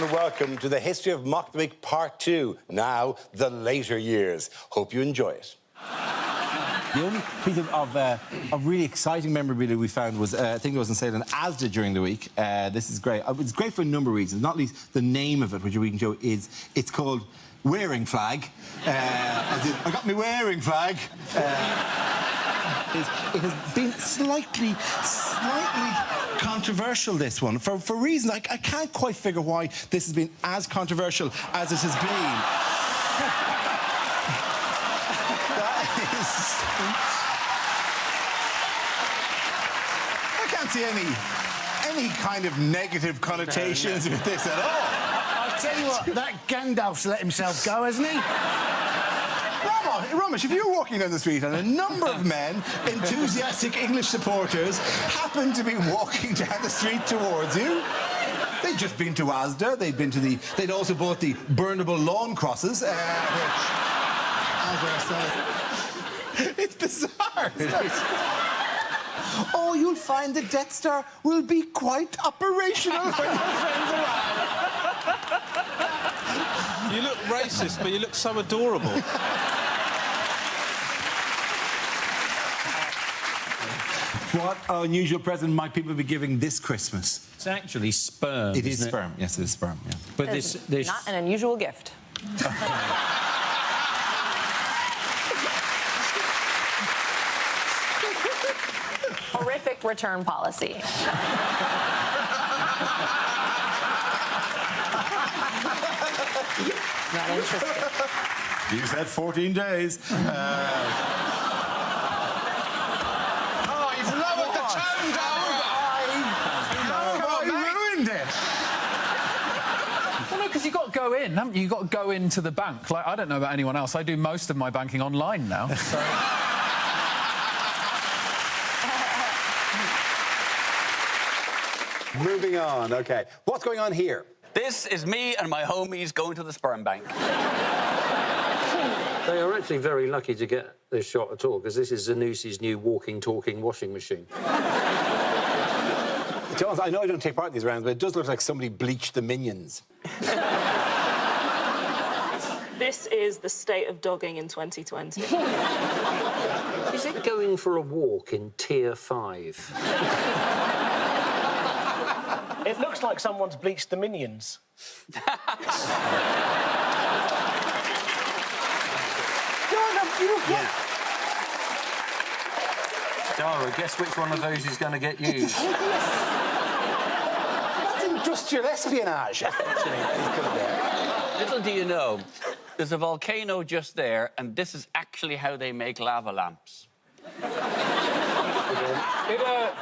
and welcome to the History of Mock-the-Week Part 2, now the later years. Hope you enjoy it. The only piece of really exciting memorabilia we found was, I think it was on sale in Asda during the week. This is great. It's great for a number of reasons, not least the name of it, which we can show, it's called Wearing Flag. As in, I got my wearing flag. It has been slightly controversial, this one, for reasons I can't quite figure why this has been as controversial as it has been. I can't see any kind of negative connotations with this at all. I'll tell you what, that Gandalf's let himself go, hasn't he? Ramesh, if you're walking down the street and a number of men, enthusiastic English supporters, happen to be walking down the street towards you, they'd just been to Asda, they'd also bought the burnable lawn crosses, which Asda sells. It's bizarre, isn't it? Oh, you'll find the Death Star will be quite operational when your friends arrive. You look racist, but you look so adorable. What unusual present might people be giving this Christmas? It's actually sperm. It is sperm. Yes, it is sperm. Yeah. But this not an unusual gift. Horrific return policy. Not interested. You said 14 days. Because you've got to go in, haven't you? You've got to go into the bank. Like, I don't know about anyone else. I do most of my banking online now, so... Moving on, OK. What's going on here? This is me and my homies going to the sperm bank. They are actually very lucky to get this shot at all, because this is Zanussi's new walking, talking washing machine. Jones, I know I don't take part in these rounds, but it does look like somebody bleached the minions. This is the state of dogging in 2020. Is it going for a walk in Tier 5? It looks like someone's bleached the minions. Dara, guess which one of those is going to get used? That's industrial espionage. Little do you know, there's a volcano just there, and this is actually how they make lava lamps.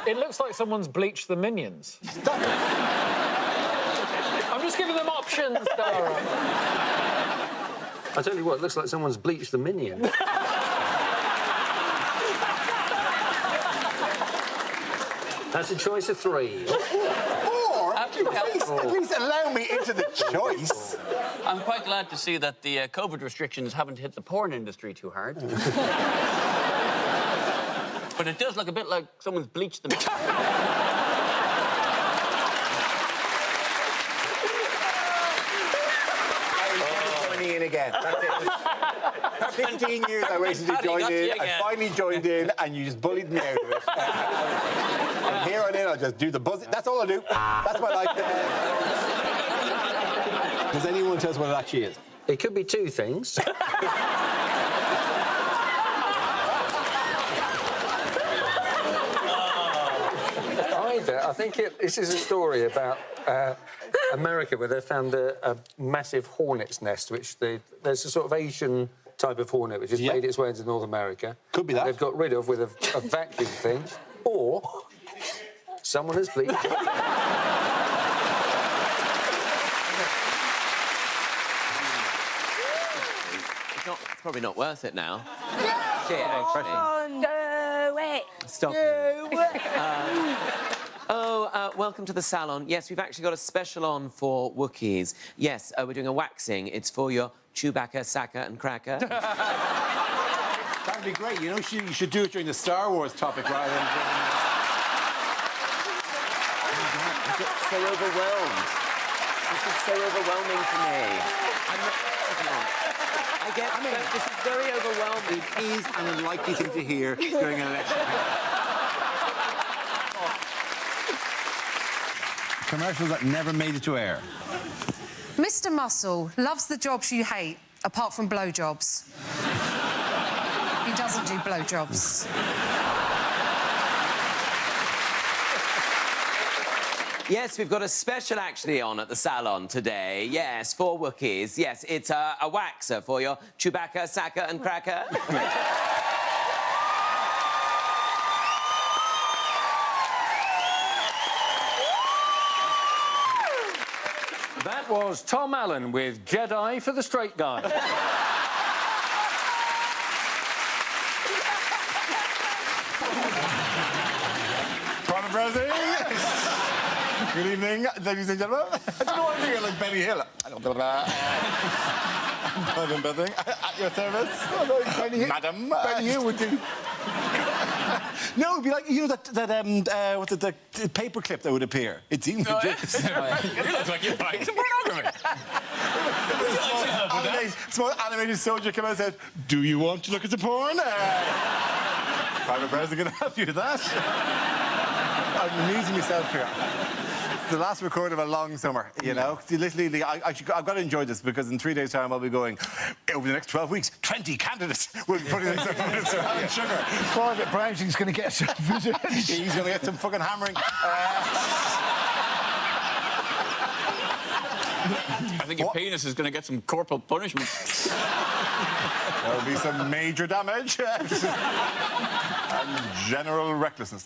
It looks like someone's bleached the minions. I'm just giving them options, Dara. I tell you what, it looks like someone's bleached the minion. That's a choice of 3. Or, at least allow me into the choice. I'm quite glad to see that the COVID restrictions haven't hit the porn industry too hard. But it does look a bit like someone's bleached them. Joining in again. That's it. 15 years I waited to join in. I finally joined in, and you just bullied me out of it. From here on in, I'll just do the buzzing. That's all I do. That's my life. Does anyone tell us what it actually is? It could be 2 things. I think this is a story about America, where they found a massive hornet's nest, which there's a sort of Asian type of hornet which has made its way into North America. Could be that. They've got rid of with a vacuum thing, or someone has bleached it. It's probably not worth it now. Yeah. Shit, actually. No way. Stop. No way. Welcome to the salon. Yes, we've actually got a special on for Wookiees. Yes, we're doing a waxing. It's for your Chewbacca, Saka and Cracker. That'd be great. You know, you should do it during the Star Wars topic rather than... I get so overwhelmed. This is so overwhelming for me. This is very overwhelming. It is an unlikely thing to hear during an election. Commercials that never made it to air. Mr. Muscle loves the jobs you hate, apart from blowjobs. He doesn't do blowjobs. Yes, we've got a special actually on at the salon today. Yes, for Wookiees. Yes, it's a waxer for your Chewbacca, Saka and Cracker. That was Tom Allen with Jedi for the Straight Guy. Private President. Good evening, ladies and gentlemen. I don't know what I'm thinking, like Benny Hill. Private President, at your service. Madam. Benny Hill would do. No, it'd be like, you know, what's it, the paper clip that would appear. It seems ridiculous. You look like you're writing some pornography. Small animated soldier came out and said, "Do you want to look at the porn?" Private President can help you with that. I'm amusing myself here. It's the last record of a long summer, you know? Literally, I've got to enjoy this because in 3 days' time I'll be going, over the next 12 weeks, 20 candidates will be putting themselves on sugar. Private Briain's going to get some visitors. He's going to get some fucking hammering. I think your penis is going to get some corporal punishment. There'll be some major damage and general recklessness.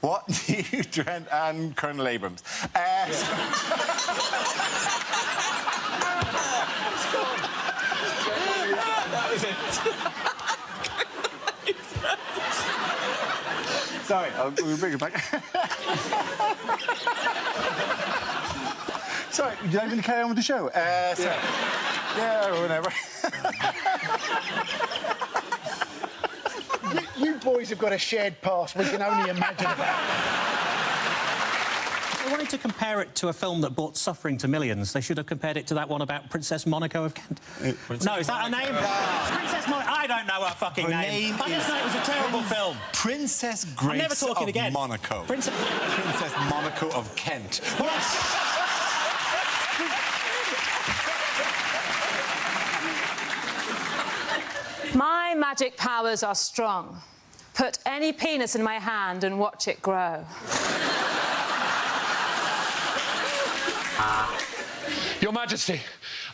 What do you, Trent and Colonel Abrams? Sorry, we'll bring it back. Sorry, would you like me to carry on with the show? Sorry. Yeah, whatever. You boys have got a shared past. We can only imagine that. They wanted to compare it to a film that brought suffering to millions. They should have compared it to that one about Princess Monaco of Kent. No, is that her name? Princess Monaco. I don't know her fucking name. I just know it was a terrible film. Princess Grace of Monaco. Princess Monaco of Kent. My magic powers are strong. Put any penis in my hand and watch it grow. Your Majesty,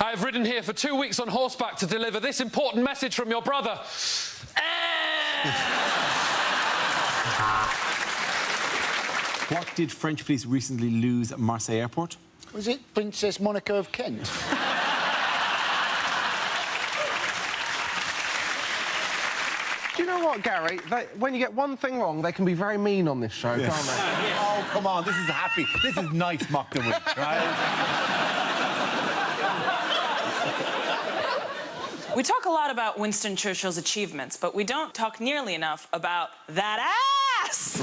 I have ridden here for 2 weeks on horseback to deliver this important message from your brother. What did French police recently lose at Marseille Airport? Was it Princess Monaco of Kent? Do you know what, Gary? When you get one thing wrong, they can be very mean on this show, can't they? Oh, come on, this is happy. This is nice mock the week, right? We talk a lot about Winston Churchill's achievements, but we don't talk nearly enough about that ass!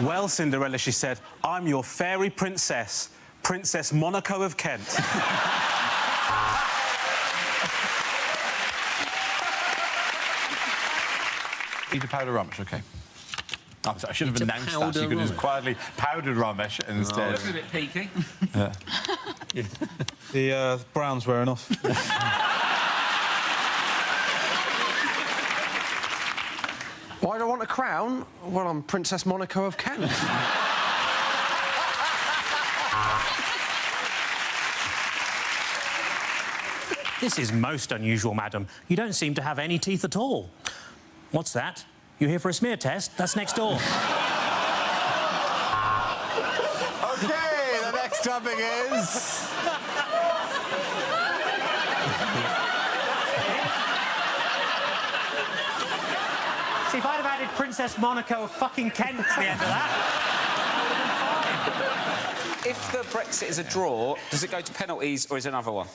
Well, Cinderella, she said, I'm your fairy princess, Princess Monaco of Kent. Eat a powder Romish, OK. Oh, I should have announced that. You could have quietly powdered Romish instead. That's a bit peaky. Yeah. The brown's wearing off. Why do I want a crown? Well, I'm Princess Monaco of Kent. This is most unusual, madam. You don't seem to have any teeth at all. What's that? You here for a smear test? That's next door. OK, the next topic is... See, if I'd have added Princess Monaco of fucking Kent to the end of that... If the Brexit is a draw, does it go to penalties or is it another one?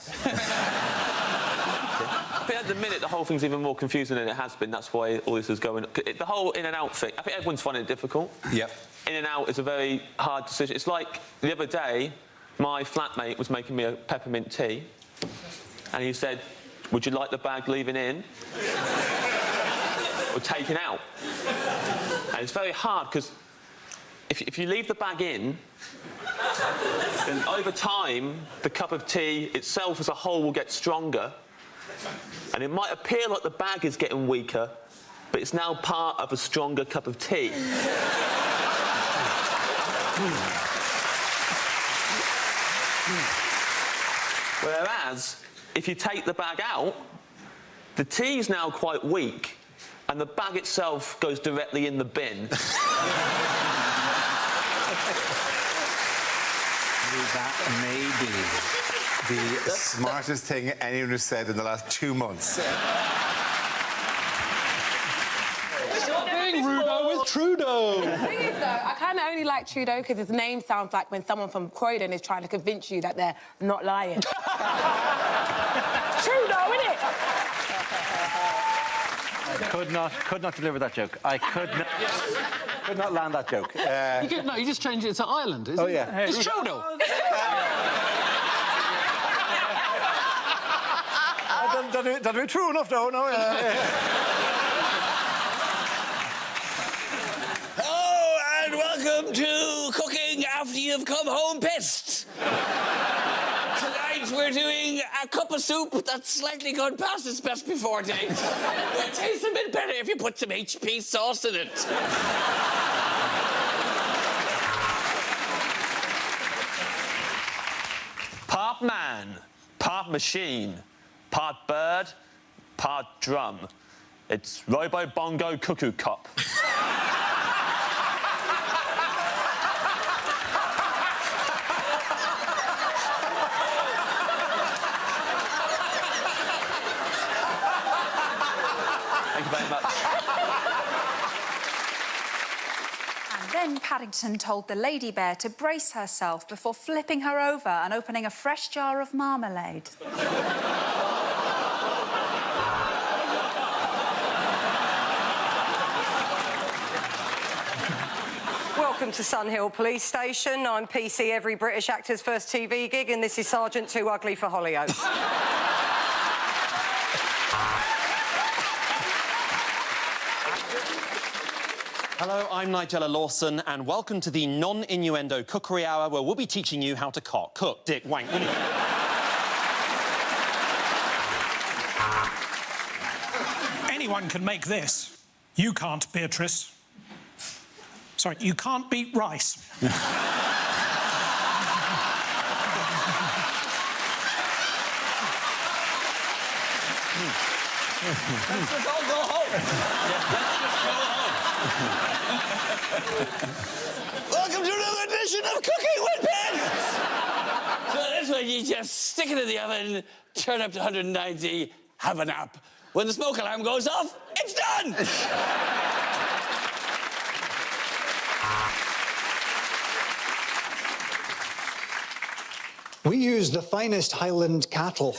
think at the minute the whole thing's even more confusing than it has been. That's why all this is going... The whole in and out thing, I think everyone's finding it difficult. Yep. In and out is a very hard decision. It's like the other day, my flatmate was making me a peppermint tea, and he said, would you like the bag leaving in or taken out? And it's very hard, because if you leave the bag in, then over time, the cup of tea itself as a whole will get stronger, and it might appear like the bag is getting weaker, but it's now part of a stronger cup of tea. Whereas, if you take the bag out, the tea's now quite weak, and the bag itself goes directly in the bin. That may be the smartest thing anyone has said in the last 2 months. Stop being Rudo with Trudeau. The thing is, though, I kind of only like Trudeau because his name sounds like when someone from Croydon is trying to convince you that they're not lying. Trudeau, innit? I could not deliver that joke. I could not land that joke. You just changed it to Ireland, isn't it? Oh, yeah. It's Trudeau. That'll be true enough, though, no? Oh, and welcome to Cooking After You've Come Home Pissed. Tonight we're doing a cup of soup that's slightly gone past its best before date. It tastes a bit better if you put some HP sauce in it. Part man, part machine, part bird, part drum. It's Robo Bongo Cuckoo Cop. Thank you very much. And then Paddington told the lady bear to brace herself before flipping her over and opening a fresh jar of marmalade. Welcome to Sunhill Police Station. I'm PC, every British actor's first TV gig, and this is Sergeant Too Ugly for Hollyoaks. Hello, I'm Nigella Lawson, and welcome to the non-innuendo cookery hour, where we'll be teaching you how to cook, dick, wank, will you? Anyone can make this. You can't, Beatrice. Sorry, you can't beat rice. Let's just all go home. Let's just go home. Welcome to another edition of Cooking with Pets. So this one, you just stick it in the oven, turn up to 190, have a nap. When the smoke alarm goes off, it's done. We use the finest Highland cattle.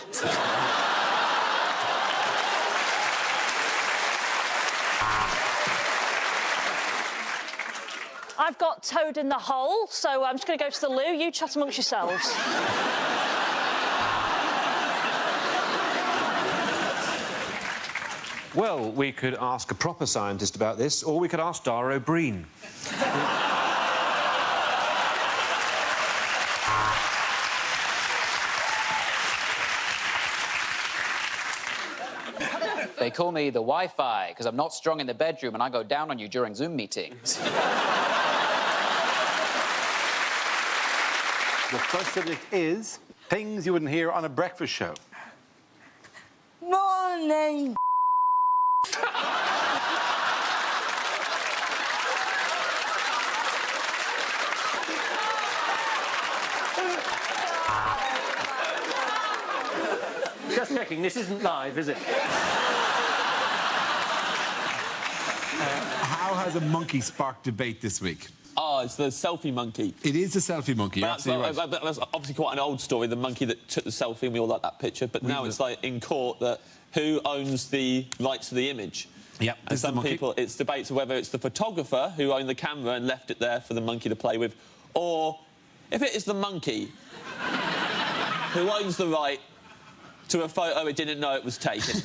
I've got Toad in the hole, so I'm just going to go to the loo. You chat amongst yourselves. Well, we could ask a proper scientist about this, or we could ask Dara Briain. They call me the Wi-Fi because I'm not strong in the bedroom and I go down on you during Zoom meetings. The first subject is things you wouldn't hear on a breakfast show. Morning. Just checking, this isn't live, is it? How has a monkey sparked debate this week? Oh, it's the selfie monkey. It is the selfie monkey, you're absolutely right. That's obviously quite an old story, the monkey that took the selfie, and we all like that picture, but now it's like in court that who owns the rights to the image. Yep. And some people, it's debates whether it's the photographer who owned the camera and left it there for the monkey to play with, or if it is the monkey who owns the right to a photo it didn't know it was taken.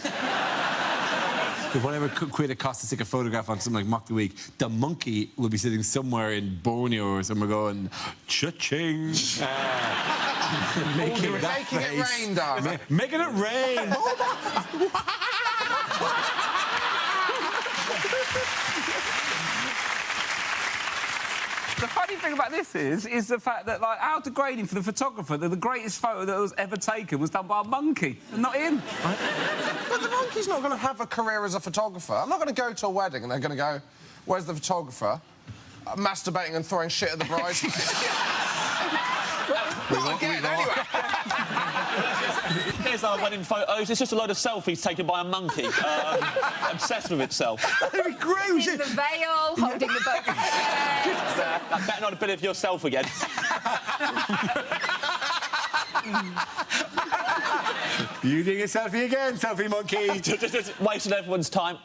Whatever quid it costs to take a photograph on something like Mock the Week, the monkey will be sitting somewhere in Borneo or somewhere going, cha-ching. Making it rain, darling. Making it rain. The funny thing about this is the fact that, like, how degrading for the photographer that the greatest photo that was ever taken was done by a monkey, and not him. But the monkey's not going to have a career as a photographer. I'm not going to go to a wedding and they're going to go, where's the photographer? Masturbating and throwing shit at the bridesmaids. Not again, anyway. Here's our wedding photos. It's just a load of selfies taken by a monkey, obsessed with itself. That'd be great. In the veil, holding the boat. That better not a bit of yourself again. You doing a selfie again, selfie monkey? just wasting everyone's time.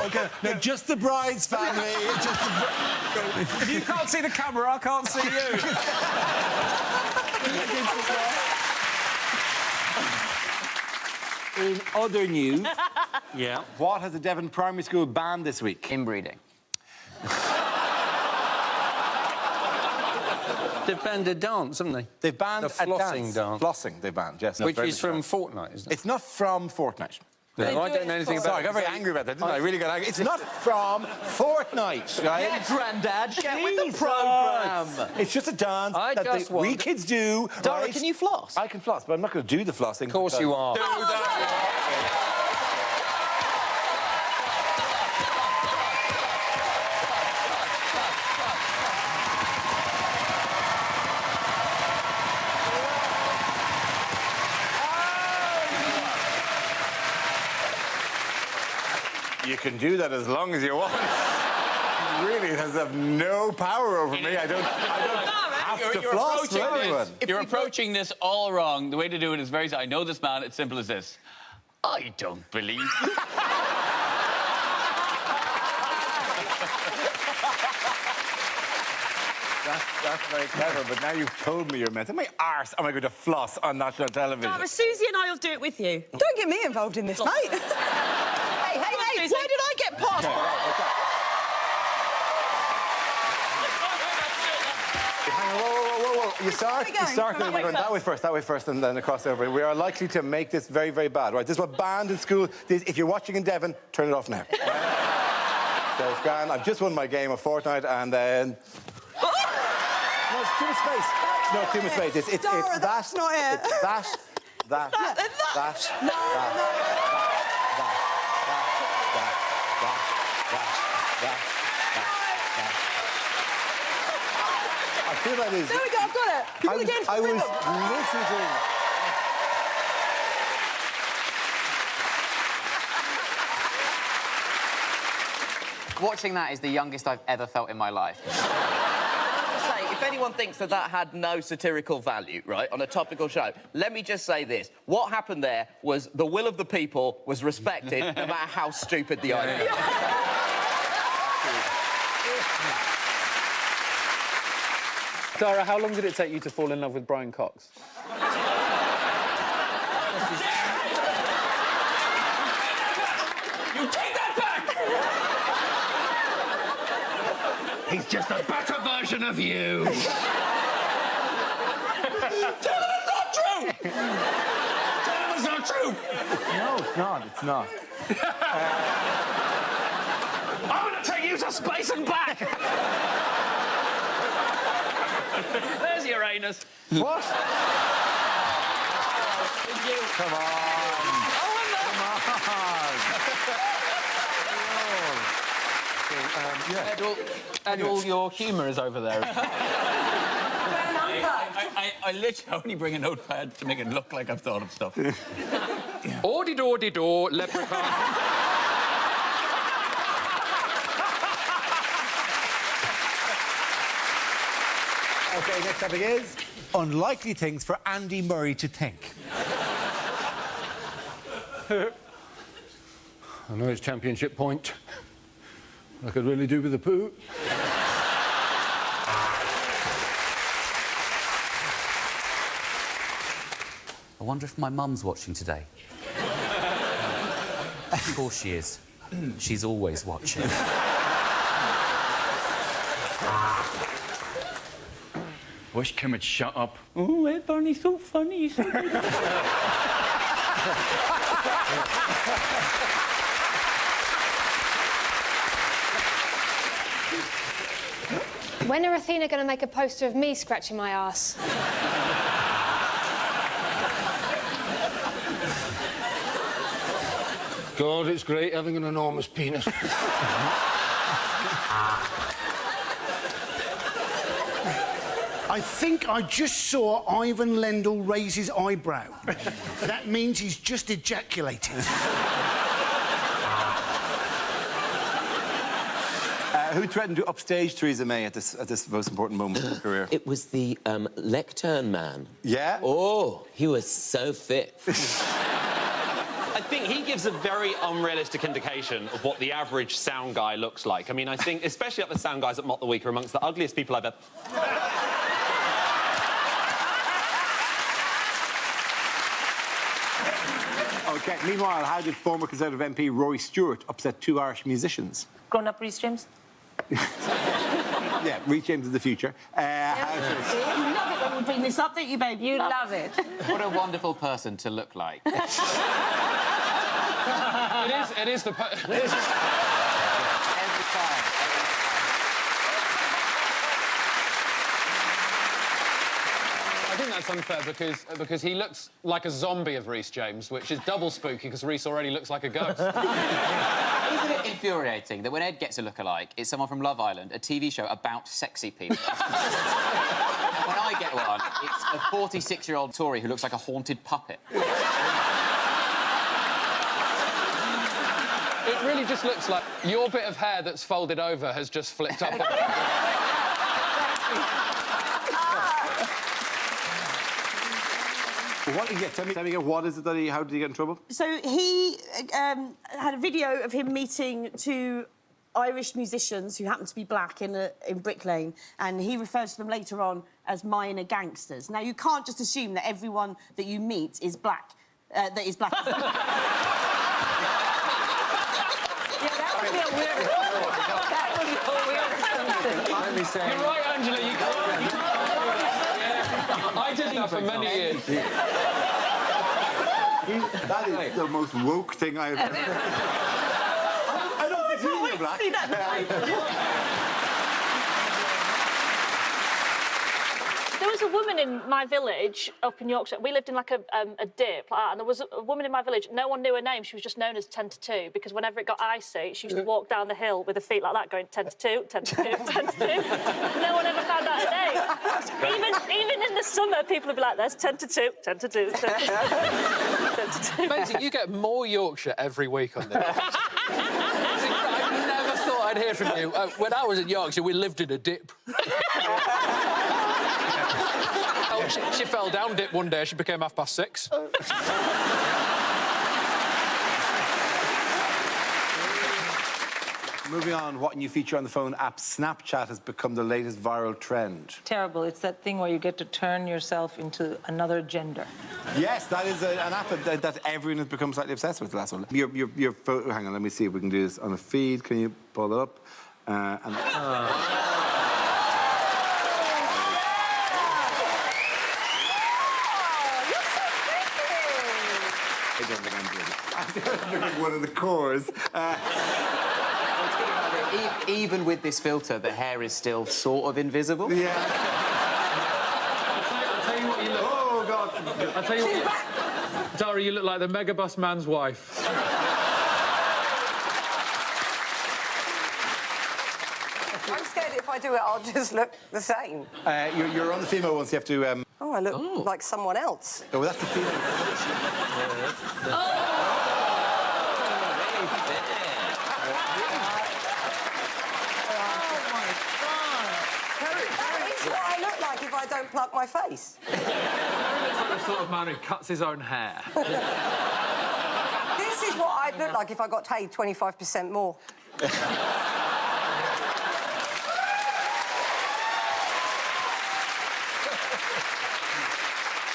OK, now just the bride's family. If you can't see the camera, I can't see you. In other news, Yeah. what has the Devon Primary School banned this week? Inbreeding. They've banned a dance, haven't they? They've banned the flossing dance. Flossing, they've banned, yes. Which is from Fortnite, isn't it? It's not from Fortnite. No, I don't know anything about Sorry, I got very angry about that, didn't I? I really got angry. It's not from Fortnite, right? Yeah, Grandad, get with the programme. It's just a dance that we kids do. Dara, right? can you floss? I can floss, but I'm not going to do the flossing. Of course you are. You can do that as long as you want. Really, it has no power over me. I don't have to floss for anyone. You're approaching this all wrong. The way to do it is very... I know this man. It's simple as this. I don't believe you. That's very clever, but now you've told me you're meant. My arse am I going to floss on national television? Dara, Susie and I will do it with you. Don't get me involved in this, mate. Hey, why did I get past? Whoa. You start going that way first, and then across over. We are likely to make this very, very bad, right? This is what banned in school. If you're watching in Devon, turn it off now. So it's grand. I've just won my game of Fortnite, and then... No, it's too much space. No, too much space. It's Dara, that's not it. It's that. I feel that is... There we go, I've got it. People again. I was literally doing that. Watching that is the youngest I've ever felt in my life. If anyone thinks that had no satirical value, right, on a topical show, let me just say this. What happened there was the will of the people was respected no matter how stupid the idea. Dara, how long did it take you to fall in love with Brian Cox? You take that back! He's just a better version of you. Tell him it's not true! Tell him it's not true! No, it's not. It's not. I'm gonna take you to space and back! There's Uranus. What? Come on. And all your humour is over there. I literally only bring a notepad to make it look like I've thought of stuff. Ordy-door-de-door, leprechaun. OK, next topic is unlikely things for Andy Murray to think. I know it's championship point. I could really do with a poo. I wonder if my mum's watching today. Of course she is. She's always watching. Wish Kim would shut up. Oh, hey, Barney's so funny. So When are Athena going to make a poster of me scratching my ass? God, it's great having an enormous penis. I think I just saw Ivan Lendl raise his eyebrow. That means he's just ejaculated. Who threatened to upstage Theresa May at this most important moment in her career? It was the lectern man. Yeah? Oh, he was so fit. I think he gives a very unrealistic indication of what the average sound guy looks like. I mean, I think, especially up the sound guys at Mock the Week, are amongst the ugliest people I've ever... OK, meanwhile, how did former Conservative MP Rory Stewart upset two Irish musicians? Grown-up Rhys James. Yeah, Rhys James is the future. You love it when we bring this up, don't you, babe? You love it. What a wonderful person to look like. It is the... Every time. I think that's unfair because he looks like a zombie of Rhys James, which is double spooky because Rhys already looks like a ghost. Isn't it infuriating that when Ed gets a lookalike, it's someone from Love Island, a TV show about sexy people? When I get one, it's a 46-year-old Tory who looks like a haunted puppet. It really just looks like your bit of hair that's folded over has just flipped up. What, tell me again, what is it that how did he get in trouble? So he had a video of him meeting two Irish musicians who happened to be black in Brick Lane, and he referred to them later on as minor gangsters. Now, you can't just assume that everyone that you meet is black. That is black. Yeah, that would be a weird... That would be a weird... You're right, Angela, you can't... I did that for many years. That is the most woke thing I've ever heard. I don't think you're black. There was a woman in my village up in Yorkshire. We lived in like a dip, like that, and there was a woman in my village. No one knew her name. She was just known as 10 to 2 because whenever it got icy, she used to walk down the hill with her feet like that, going 10 to 2, 10 to 2, 10 to 2. No one ever found out her name. Even in the summer, people would be like, "There's 10 to 2, 10 to 2, 10 to 2." 10 to 2. Amazing, you get more Yorkshire every week on this. I never thought I'd hear from you. When I was in Yorkshire, we lived in a dip. She fell down dip one day, she became 6:30. Moving on, what new feature on the phone app Snapchat has become the latest viral trend? Terrible. It's that thing where you get to turn yourself into another gender. Yes, that is an app that everyone has become slightly obsessed with. The last one. Your photo. Hang on, let me see if we can do this on a feed. Can you pull it up? I don't think I'm doing it. I'm doing one of the cores. Even with this filter, the hair is still sort of invisible. Yeah. I'll tell you what you look. Oh God! I'll tell you what. Dara, you look like the megabus man's wife. I'm scared if I do it, I'll just look the same. You're on the female ones. You have to. Oh, I look like someone else. Oh, that's the female. like if I don't pluck my face? He looks like the sort of man who cuts his own hair. This is what I'd look like if I got paid 25% more.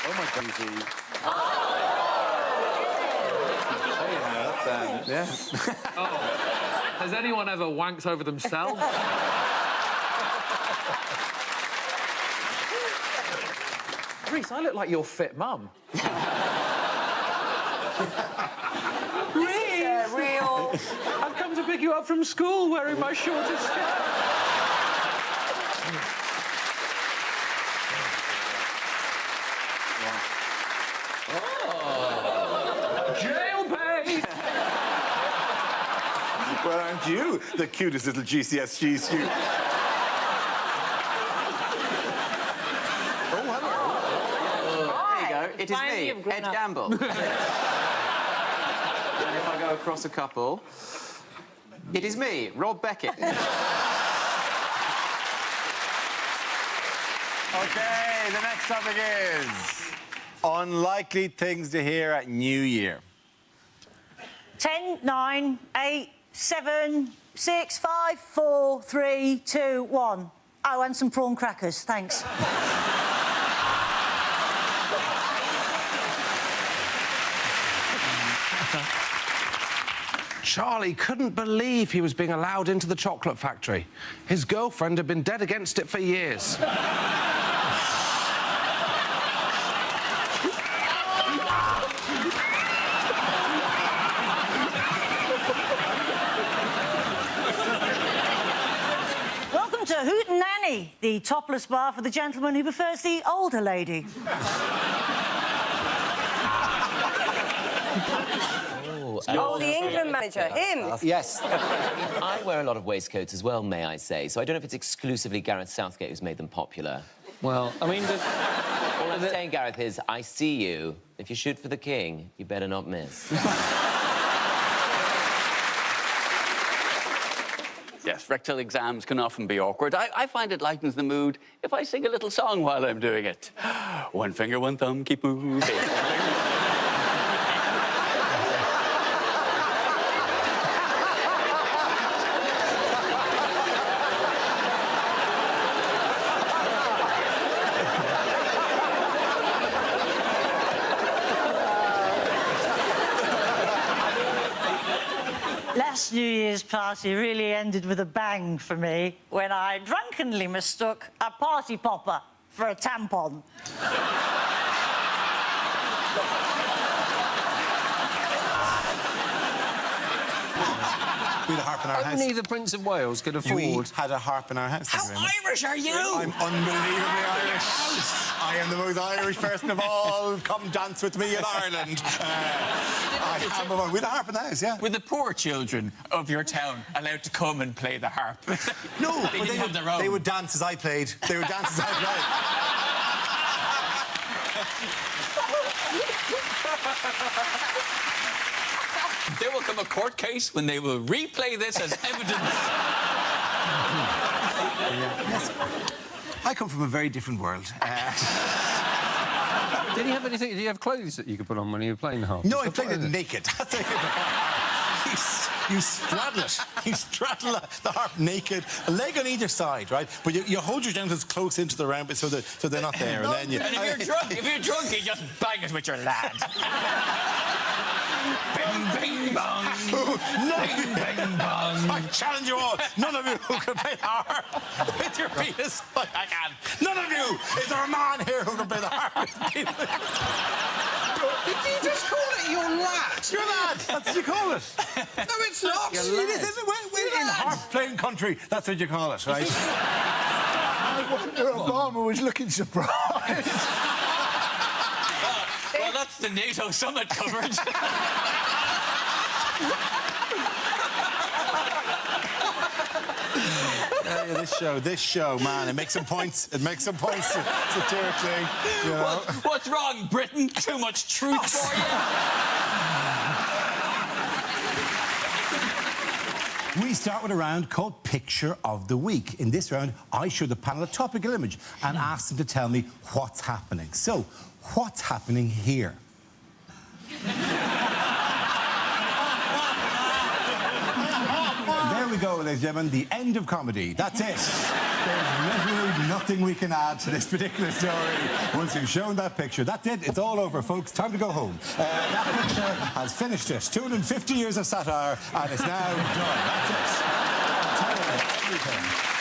Oh my God. Yeah. Oh. Has anyone ever wanked over themselves? Reece, I look like your fit mum. Reece! Real. I've come to pick you up from school wearing my shortest skirt. Jailbait! Well, aren't you the cutest little GCSG student? There you go. It is me, Ed Gamble. And if I go across a couple, it is me, Rob Beckett. Okay, the next topic is unlikely things to hear at New Year. 10, 9, 8, 7, 6, 5, 4, 3, 2, 1. Oh, and some prawn crackers, thanks. Charlie couldn't believe he was being allowed into the chocolate factory. His girlfriend had been dead against it for years. Welcome to Hoot and Nanny, the topless bar for the gentleman who prefers the older lady. Oh, the England manager, him. Yes. I wear a lot of waistcoats as well, may I say, so I don't know if it's exclusively Gareth Southgate who's made them popular. Well, I mean... All I'm saying, Gareth, is I see you. If you shoot for the king, you better not miss. Yes, rectal exams can often be awkward. I find it lightens the mood if I sing a little song while I'm doing it. One finger, one thumb, keep moving. Last New Year's party really ended with a bang for me when I drunkenly mistook a party popper for a tampon. We had a harp in our house. Only the Prince of Wales could afford... We had a harp in our house. How Irish are you? I'm unbelievably Irish. I am the most Irish person of all. Come dance with me in Ireland. With a harp in the house, yeah. With the poor children of your town allowed to come and play the harp. No, they didn't have their own. They would dance as I played. They would dance as I played. There will come a court case when they will replay this as evidence. Yes. I come from a very different world. Did he have anything? Did he have clothes that you could put on when you were playing the harp? No, I played it naked. You straddle it. You straddle the harp naked, a leg on either side, right? But you hold your genitals close into the round bit so they're not there, and then you... And if you're drunk, you just bang it with your lad. Bing, bing, bong. Bing, bing, bong. I challenge you all. None of you who can play the harp with your penis like I can. None of you. Is there a man here who can play the harp with his penis? Did you just call it your lad? Your lad. That's what you call it. No, it's not. It is, isn't it? We're in harp-playing country. That's what you call it, right? I wonder Obama was looking surprised. Well, that's the NATO summit coverage. This show, man, it makes some points. It makes some points satirically. You know? What's wrong, Britain? Too much truth for you? We start with a round called Picture of the Week. In this round, I show the panel a topical image and ask them to tell me what's happening. So, what's happening here? There we go, ladies and gentlemen, the end of comedy. That's it. There's literally nothing we can add to this particular story once we've shown that picture. That's it. It's all over, folks. Time to go home. That picture has finished it. 250 years of satire, and it's now done. That's it.